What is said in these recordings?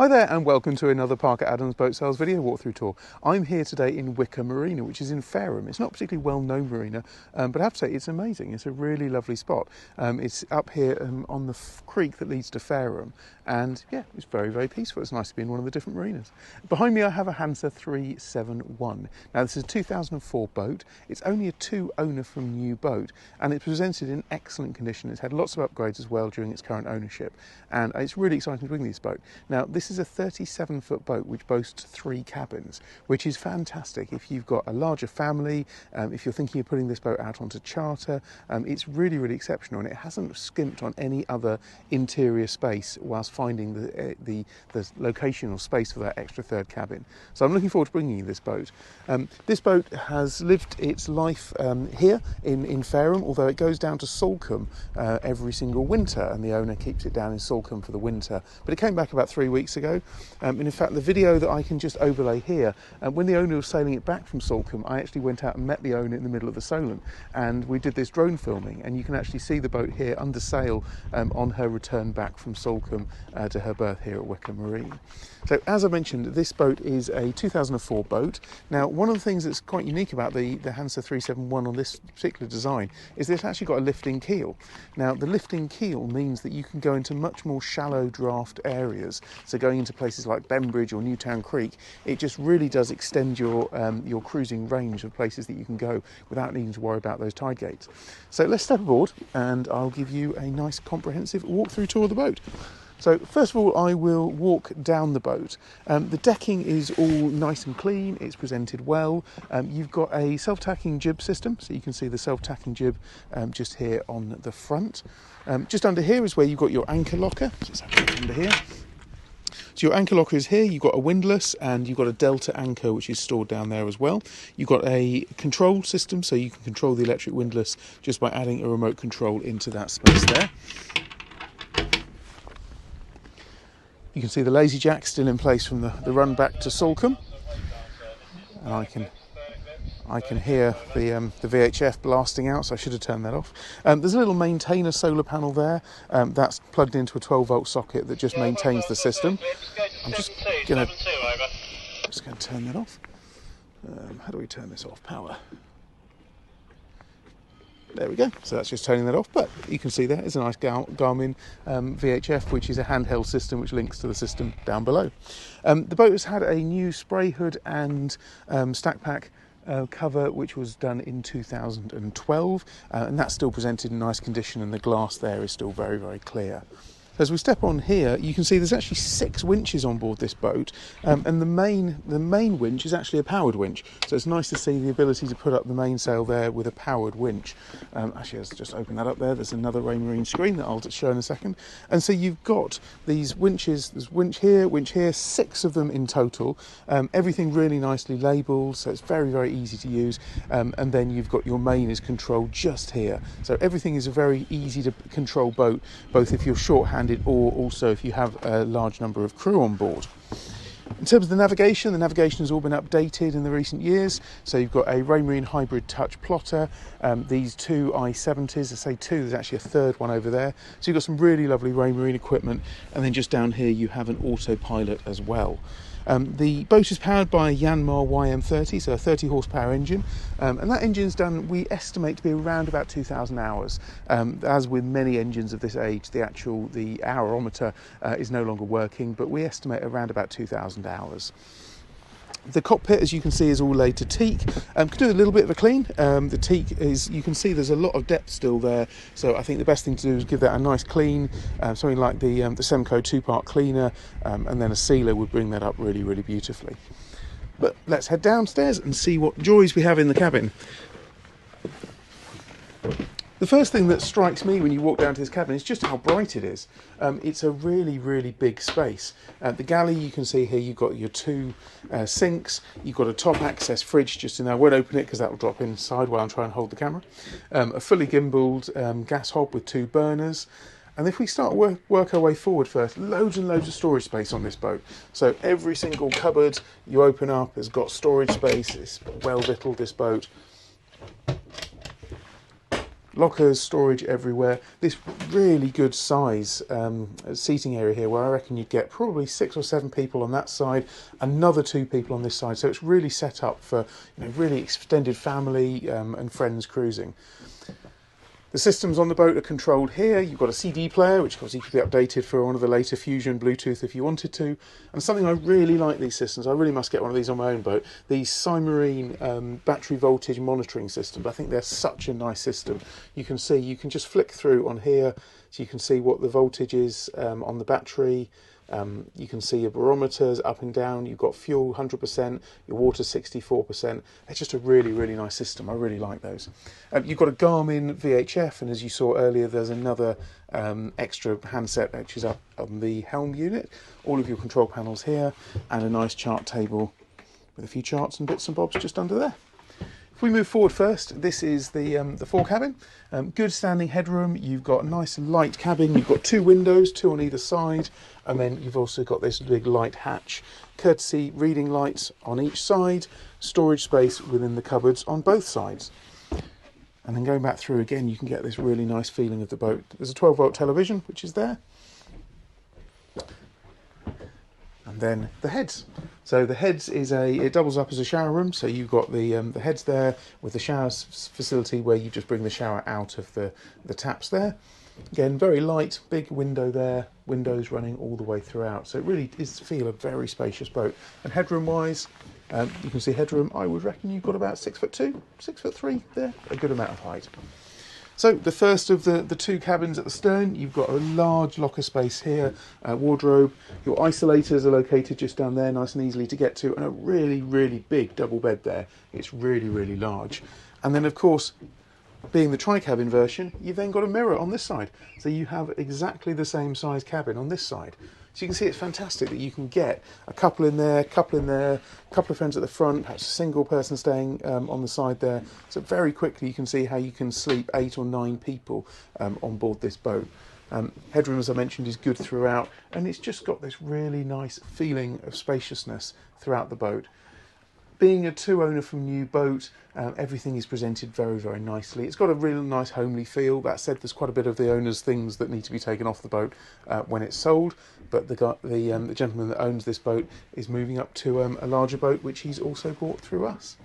Hi there and welcome to another Parker Adams Boat Sales video walkthrough tour. I'm here today in Wicker Marina, which is in Fareham. It's not a particularly well-known marina, but I have to say it's amazing. It's a really lovely spot. It's up here on the creek that leads to Fareham, and yeah, it's very, very peaceful. It's nice to be in one of the different marinas. Behind me I have a Hanse 371. Now this is a 2004 boat. It's only a two-owner from new boat, and it's presented in excellent condition. It's had lots of upgrades as well during its current ownership, and it's really exciting to bring this boat. Now this is a 37-foot boat which boasts 3 cabins, which is fantastic if you've got a larger family, if you're thinking of putting this boat out onto charter. It's really, really exceptional, and it hasn't skimped on any other interior space whilst finding the location or space for that extra third cabin. So I'm looking forward to bringing you this boat. This boat has lived its life here in Fareham, although it goes down to Salcombe every single winter, and the owner keeps it down in Salcombe for the winter. But it came back about 3 weeks ago, and in fact the video that I can just overlay here, when the owner was sailing it back from Salcombe, I actually went out and met the owner in the middle of the Salon, and we did this drone filming, and you can actually see the boat here under sail on her return back from Salcombe to her berth here at Wicker Marine. So as I mentioned, this boat is a 2004 boat. Now one of the things that's quite unique about the Hanse 371 on this particular design is that it's actually got a lifting keel. Now the lifting keel means that you can go into much more shallow draft areas, so going into places like Bembridge or Newtown Creek, it just really does extend your cruising range of places that you can go without needing to worry about those tide gates. So let's step aboard and I'll give you a nice comprehensive walkthrough tour of the boat. So first of all, I will walk down the boat. The decking is all nice and clean, it's presented well. You've got a self-tacking jib system, so you can see the self-tacking jib just here on the front. Just under here is where you've got your anchor locker. So it's under here. So your anchor locker is here, you've got a windlass, and you've got a delta anchor which is stored down there as well. You've got a control system, so you can control the electric windlass just by adding a remote control into that space there. You can see the lazy jack still in place from the run back to Salcombe, and I can hear the VHF blasting out, so I should have turned that off. There's a little maintainer solar panel there, that's plugged into a 12-volt socket that just maintains the system. I'm just going to turn that off. How do we turn this off? Power. There we go, so that's just turning that off, but you can see there is a nice Garmin VHF, which is a handheld system which links to the system down below. The boat has had a new spray hood and stack pack cover which was done in 2012, and that's still presented in nice condition, and the glass there is still very, very clear. As we step on here, you can see there's actually 6 winches on board this boat, and the main winch is actually a powered winch. So it's nice to see the ability to put up the mainsail there with a powered winch. Actually, let's just open that up there. There's another Raymarine screen that I'll show in a second. And so you've got these winches. There's winch here, 6 of them in total. Everything really nicely labelled, so it's very, very easy to use. And then you've got your main is controlled just here. So everything is a very easy to control boat, both if you're short-handed or also if you have a large number of crew on board. In terms of the navigation has all been updated in the recent years. So you've got a Raymarine hybrid touch plotter, these 2 i70s, I say 2, there's actually a third one over there. So you've got some really lovely Raymarine equipment, and then just down here you have an autopilot as well. The boat is powered by a Yanmar YM30, so a 30 horsepower engine, and that engine's done, we estimate, to be around about 2,000 hours. As with many engines of this age, the hourometer is no longer working, but we estimate around about 2,000 hours. The cockpit, as you can see, is all laid to teak. Could do a little bit of a clean. The teak is, you can see there's a lot of depth still there, so I think the best thing to do is give that a nice clean. Something like the Semco 2-part cleaner, and then a sealer would bring that up really, really beautifully. But let's head downstairs and see what joys we have in the cabin. The first thing that strikes me when you walk down to this cabin is just how bright it is. It's a really, really big space. The galley, you can see here, you've got your 2 sinks, you've got a top access fridge just in there. I won't open it because that will drop inside while I'm trying to hold the camera. A fully gimbaled gas hob with 2 burners. And if we start work our way forward first, loads and loads of storage space on this boat. So every single cupboard you open up has got storage space. It's well victualled, this boat. Lockers, storage everywhere. This really good size seating area here, where I reckon you'd get probably 6 or 7 people on that side, another 2 people on this side. So it's really set up for, you know, really extended family and friends cruising. The systems on the boat are controlled here. You've got a CD player, which obviously could be updated for one of the later Fusion Bluetooth if you wanted to. And something I really like these systems, I really must get one of these on my own boat, the Assymetric battery voltage monitoring system. I think they're such a nice system. You can see, you can just flick through on here, so you can see what the voltage is on the battery. You can see your barometers up and down. You've got fuel 100%, your water 64%. It's just a really, really nice system. I really like those. You've got a Garmin VHF, and as you saw earlier, there's another extra handset which is up on the helm unit. All of your control panels here, and a nice chart table with a few charts and bits and bobs just under there. If we move forward first, this is the fore cabin. Good standing headroom. You've got a nice light cabin. You've got 2 windows, 2 on either side, and then you've also got this big light hatch. Courtesy reading lights on each side, storage space within the cupboards on both sides. And then going back through again, you can get this really nice feeling of the boat. There's a 12-volt television, which is there. And then the heads. So the heads is it doubles up as a shower room. So you've got the heads there with the shower facility where you just bring the shower out of the taps there. Again, very light, big window there, windows running all the way throughout. So it really is feel a very spacious boat. And headroom wise, you can see headroom, I would reckon you've got about 6'2", 6'3" there, a good amount of height. So the first of the 2 cabins at the stern, you've got a large locker space here, wardrobe. Your isolators are located just down there, nice and easily to get to, and a really, really big double bed there. It's really, really large. And then, of course, being the tri-cabin version, you've then got a mirror on this side. So you have exactly the same size cabin on this side. So you can see it's fantastic that you can get a couple in there, couple of friends at the front, perhaps a single person staying on the side there. So very quickly you can see how you can sleep 8 or 9 people on board this boat. Headroom, as I mentioned, is good throughout, and it's just got this really nice feeling of spaciousness throughout the boat. Being a 2-owner from new boat, everything is presented very, very nicely. It's got a real nice homely feel. That said, there's quite a bit of the owner's things that need to be taken off the boat when it's sold. But the gentleman that owns this boat is moving up to a larger boat, which he's also bought through us.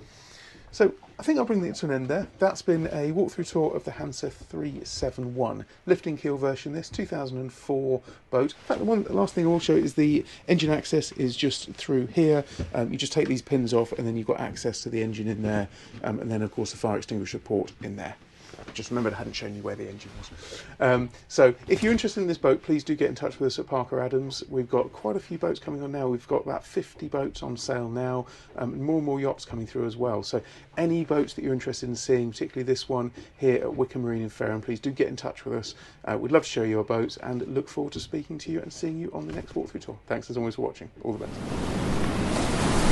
So I think I'll bring it to an end there. That's been a walkthrough tour of the Hanse 371 lifting keel version. This 2004 boat. In fact, the last thing I will show is the engine access is just through here. You just take these pins off, and then you've got access to the engine in there, and then of course the fire extinguisher port in there. Just remembered I hadn't shown you where the engine was. So if you're interested in this boat, please do get in touch with us at Parker Adams. We've got quite a few boats coming on now. We've got about 50 boats on sale now, and more yachts coming through as well. So any boats that you're interested in seeing, particularly this one here at Wickham Marine in Fareham, please do get in touch with us. We'd love to show you our boats, and look forward to speaking to you and seeing you on the next walkthrough tour. Thanks as always for watching. All the best.